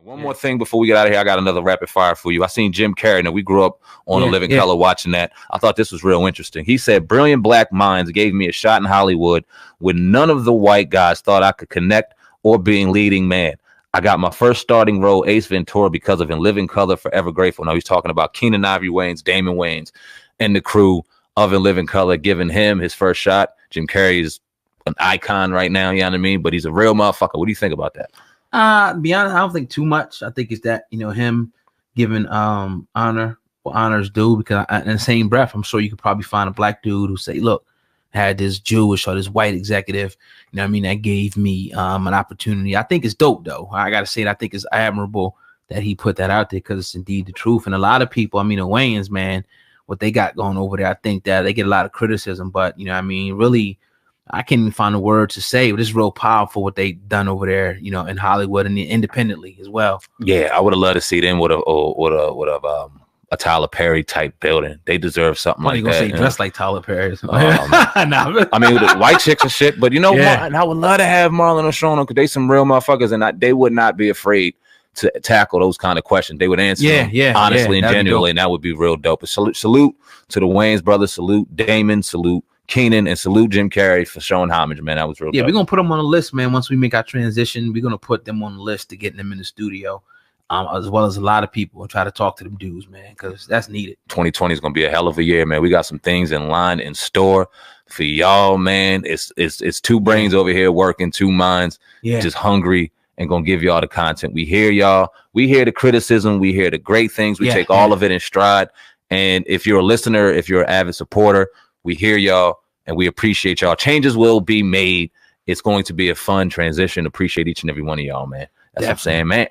One more thing before we get out of here, I got another rapid fire for you. I seen Jim Carrey. Now, we grew up on A Living Color watching that. I thought this was real interesting. He said, brilliant black minds gave me a shot in Hollywood when none of the white guys thought I could connect or being leading man. I got my first starting role, Ace Ventura, because of In Living Color, Forever Grateful. Now, he's talking about Keenen Ivory Wayans, Damon Wayans, and the crew of In Living Color, giving him his first shot. Jim Carrey is an icon right now, you know what I mean? But he's a real motherfucker. What do you think about that? To be honest, I don't think too much. I think it's that, him giving honor what honors due, because in the same breath, I'm sure you could probably find a black dude who say, look, I had this Jewish or this white executive, that gave me an opportunity. I think it's dope, though. I got to say it. I think it's admirable that he put that out there, because it's indeed the truth. And a lot of people, the Wayans, man, what they got going over there, I think that they get a lot of criticism, but, really, I can't even find a word to say, but it's real powerful what they done over there, in Hollywood and independently as well. Yeah, I would have loved to see them with a Tyler Perry type building. They deserve something like that. Say dressed like Tyler Perry. With the white chicks and shit. But I would love to have Marlon and Sean, because they some real motherfuckers, and they would not be afraid to tackle those kind of questions. They would answer them honestly and genuinely, and that would be real dope. But salute to the Wayans brothers, salute Damon, salute Keenen, and salute Jim Carrey for showing homage, man. That was real dope. We're gonna put them on the list, man. Once we make our transition, we're gonna put them on the list to get them in the studio, as well as a lot of people, and try to talk to them dudes, man, because that's needed. 2020 is gonna be a hell of a year, man. We got some things in line, in store for y'all, man. It's two brains over here working, two minds, just hungry, and gonna give y'all the content. We hear y'all. We hear the criticism. We hear the great things. We take all of it in stride. And if you're a listener, if you're an avid supporter, we hear y'all and we appreciate y'all. Changes will be made. It's going to be a fun transition. Appreciate each and every one of y'all, man. That's what I'm saying, man.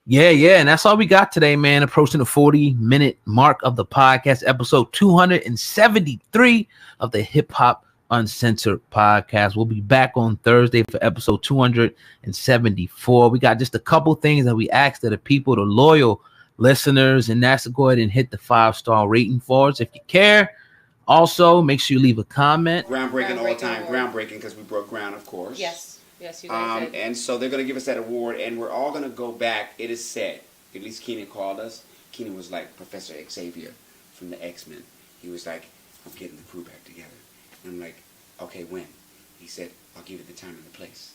Yeah. And that's all we got today, man. Approaching the 40-minute mark of the podcast, episode 273 of the Hip Hop Uncensored podcast. We'll be back on Thursday for episode 274. We got just a couple things that we asked that the people, the loyal listeners, and that's to go ahead and hit the 5-star rating for us if you care. Also, make sure you leave a comment. Groundbreaking all the time. Groundbreaking, because we broke ground, of course. Yes, you guys did. And so they're going to give us that award, and we're all going to go back. It is said, at least Keenen called us. Keenen was like Professor Xavier from the X-Men. He was like, I'm getting the crew back together. And I'm like, okay, when? He said, I'll give you the time and the place.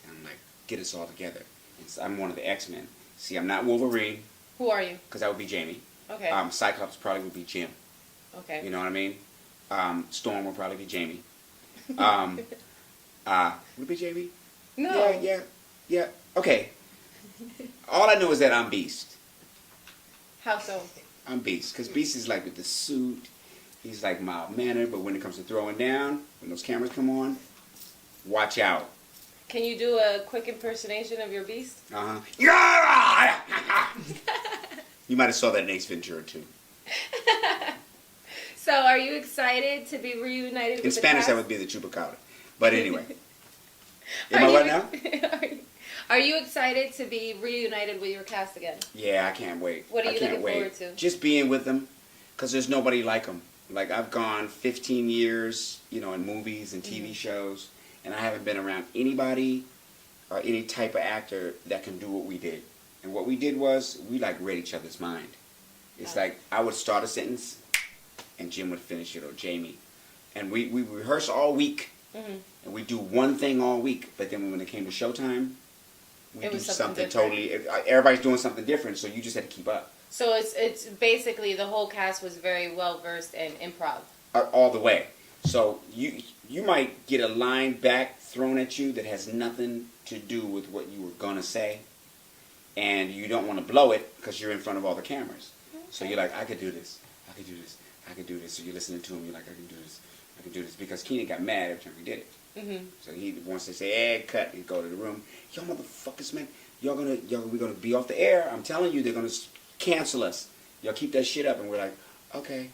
And I'm like, get us all together. And so I'm one of the X-Men. See, I'm not Wolverine. Who are you? Because that would be Jamie. Okay. Cyclops probably would be Jim. Okay. You know what I mean? Storm will probably be Jamie. Would it be Jamie? No. Yeah. Okay. All I know is that I'm Beast. How so? I'm Beast. Because Beast is like with the suit. He's like mild-mannered, but when it comes to throwing down, when those cameras come on, watch out. Can you do a quick impersonation of your Beast? Uh-huh. You might have saw that in Ace Ventura, too. So, are you excited to be reunited with in Spanish, that would be the chupacabra. But anyway. Am I right now? Are you excited to be reunited with your cast again? Yeah, I can't wait. What are you looking forward to? Just being with them, because there's nobody like them. Like, I've gone 15 years, in movies and TV shows, and I haven't been around anybody or any type of actor that can do what we did. And what we did was, we, read each other's mind. It's like, I would start a sentence, and Jim would finish it, or Jamie. And we rehearse all week, and we do one thing all week. But then when it came to showtime, we do something totally. Everybody's doing something different, so you just had to keep up. So it's basically the whole cast was very well versed in improv. All the way. So you might get a line back thrown at you that has nothing to do with what you were gonna say, and you don't want to blow it because you're in front of all the cameras. Okay. So you're like, I could do this. I could do this. I can do this. So you're listening to him, you're like, I can do this. I can do this. Because Keenen got mad every time we did it. So he wants to say, hey, cut, he'd go to the room. Yo, motherfuckers, man, we're gonna be off the air. I'm telling you, they're gonna cancel us. Y'all keep that shit up. And we're like, okay.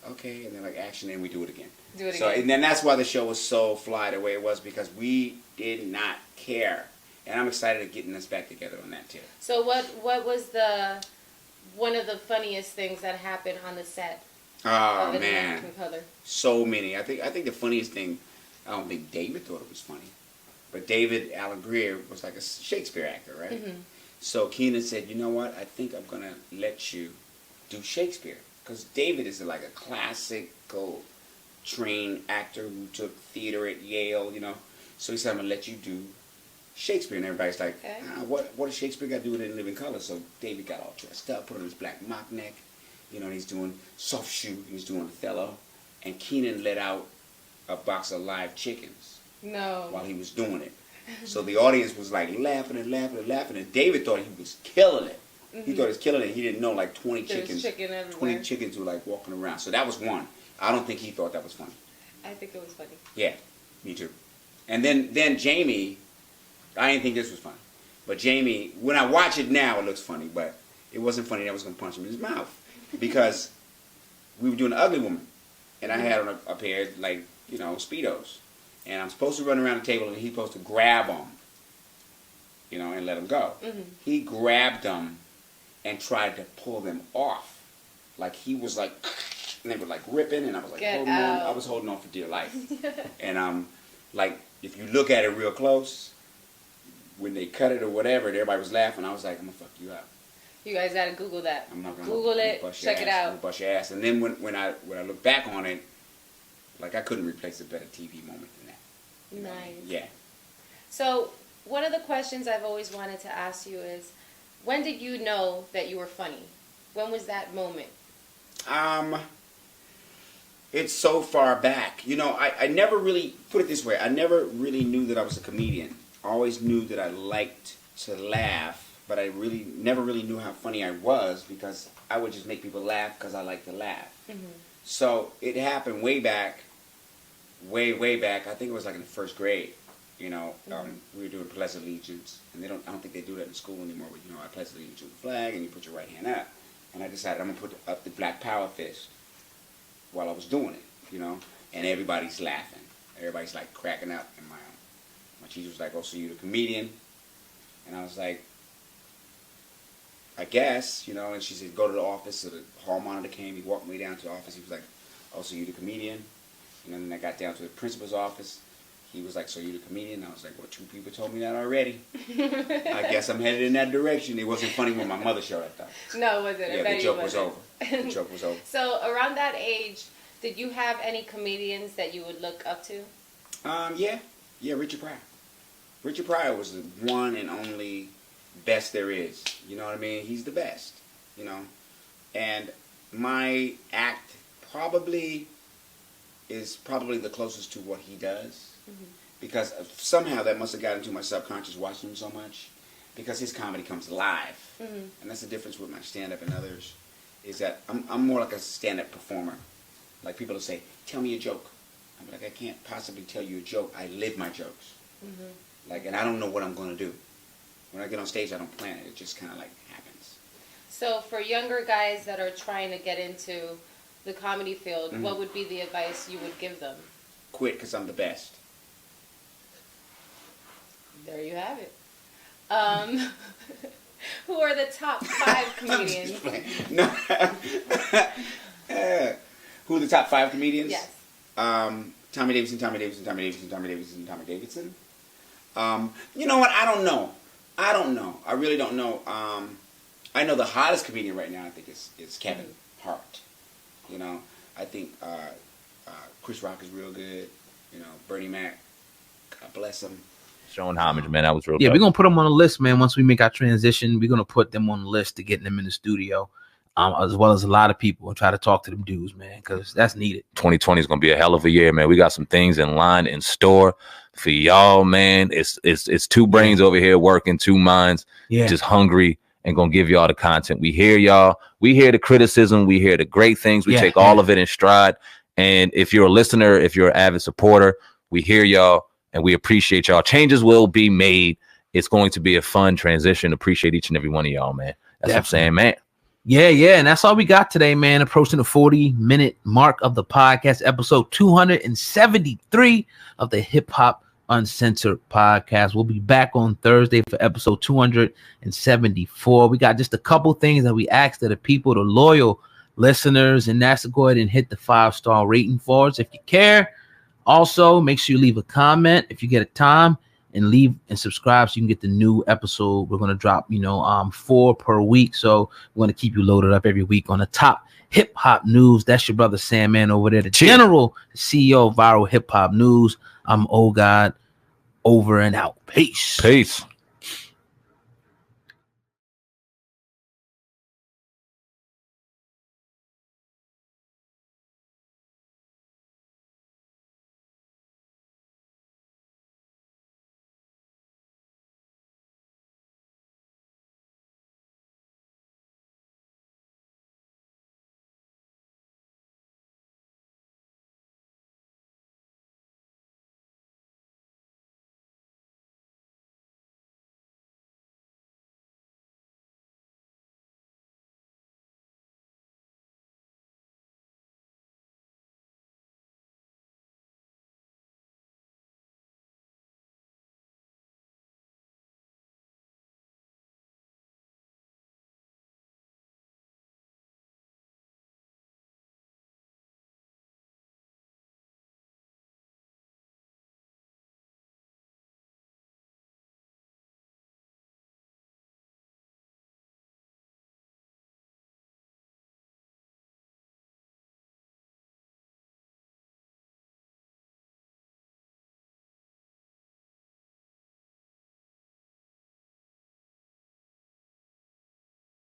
And then action, and we do it again. And then that's why the show was so fly the way it was, because we did not care. And I'm excited of getting us back together on that too. So what was one of the funniest things that happened on the set? Oh man, so many. I think the funniest thing, I don't think David thought it was funny, but David Alan Greer was like a Shakespeare actor, right? So Keenan said, you know what? I think I'm going to let you do Shakespeare. Because David is like a classical trained actor who took theater at Yale, you know. So he said, I'm going to let you do Shakespeare. And everybody's like, what does Shakespeare got to do with In Living Color? So David got all dressed up, put on his black mock neck, you know, and he's doing soft shoe. He's doing Othello. And Keenan let out a box of live chickens while he was doing it. So the audience was like laughing and laughing and laughing. And David thought he was killing it. He thought he was killing it. He didn't know like 20 chickens were like walking around. So that was one. I don't think he thought that was funny. I think it was funny. Yeah, me too. And then Jamie, I didn't think this was funny. But Jamie, when I watch it now, it looks funny. But it wasn't funny that I was going to punch him in his mouth. Because we were doing The Ugly Woman. And I had on a pair of, like, you know, Speedos. And I'm supposed to run around the table and he's supposed to grab them, you know, and let them go. He grabbed them and tried to pull them off. Like he was like, and they were like ripping, and I was like holding on. I was holding on for dear life. And like if you look at it real close, when they cut it or whatever, everybody was laughing. I was like, I'm gonna fuck you up. You guys gotta Google that. I'm not gonna Google it. Check it out. I'm gonna bust your ass. And then when I look back on it, like I couldn't replace a better TV moment than that. Nice. Yeah. So one of the questions I've always wanted to ask you is, when did you know that you were funny? When was that moment? It's so far back. You know, I never really, put it this way, I never really knew that I was a comedian. I always knew that I liked to laugh, but I really never really knew how funny I was because I would just make people laugh because I like to laugh. So it happened way back, way back. I think it was like in the first grade. You know, we were doing pledge allegiance, and I don't think they do that in school anymore. But you know, I pledge allegiance to the flag, and you put your right hand up. And I decided I'm gonna put up the black power fist while I was doing it. You know, and everybody's laughing. Everybody's like cracking up. And my teacher was like, "Oh, so you're the comedian?" And I was like, "I guess." You know, and she said, "Go to the office." So the hall monitor came. He walked me down to the office. He was like, "Oh, so you're the comedian?" And then I got down to the principal's office. He was like, "So you're the comedian?" I was like, "Well, 2 people told me that already. I guess I'm headed in that direction." It wasn't funny when my mother showed up, though. No, it wasn't. Yeah, the joke was over. The joke was over. So around that age, did you have any comedians that you would look up to? Yeah, Richard Pryor. Richard Pryor was the one and only best there is. You know what I mean? He's the best, you know. And my act is probably the closest to what he does. Because somehow that must have gotten into my subconscious watching him so much. Because his comedy comes live. And that's the difference with my stand-up and others. Is that I'm more like a stand-up performer. Like people will say, "Tell me a joke." I'm like, I can't possibly tell you a joke. I live my jokes. Like, and I don't know what I'm going to do. When I get on stage, I don't plan it. It just kind of like happens. So for younger guys that are trying to get into the comedy field, what would be the advice you would give them? Quit, because I'm the best. There you have it. Who are the top 5 comedians? No. Who are the top 5 comedians? Yes. Tommy Davidson. You know what? I don't know. I really don't know. I know the hottest comedian right now, I think, is Kevin Hart. You know, I think Chris Rock is real good. You know, Bernie Mac, God bless him. Showing homage, man. That was real. Yeah, dope. we're gonna put them on the list, man. Once we make our transition, we're gonna put them on the list to get them in the studio, as well as a lot of people, and try to talk to them dudes, man, because that's needed. 2020 is gonna be a hell of a year, man. We got some things in line in store for y'all, man. It's 2 brains over here working, 2 minds, just hungry and gonna give y'all the content. We hear y'all. We hear the criticism. We hear the great things. We take all of it in stride. And if you're a listener, if you're an avid supporter, we hear y'all. And we appreciate y'all. Changes will be made. It's going to be a fun transition. Appreciate each and every one of y'all, man. That's what I'm saying, man. Yeah. And that's all we got today, man. Approaching the 40-minute mark of the podcast, episode 273 of the Hip Hop Uncensored podcast. We'll be back on Thursday for episode 274. We got just a couple things that we asked of the people, the loyal listeners, and that's to go ahead and hit the 5-star rating for us if you care. Also, make sure you leave a comment if you get a time and leave and subscribe so you can get the new episode. We're gonna drop 4 per week, so we're gonna keep you loaded up every week on the top hip hop news. That's your brother SamAnt over there, the general CEO of Viral Hip Hop News. I'm God. Over and out. Peace.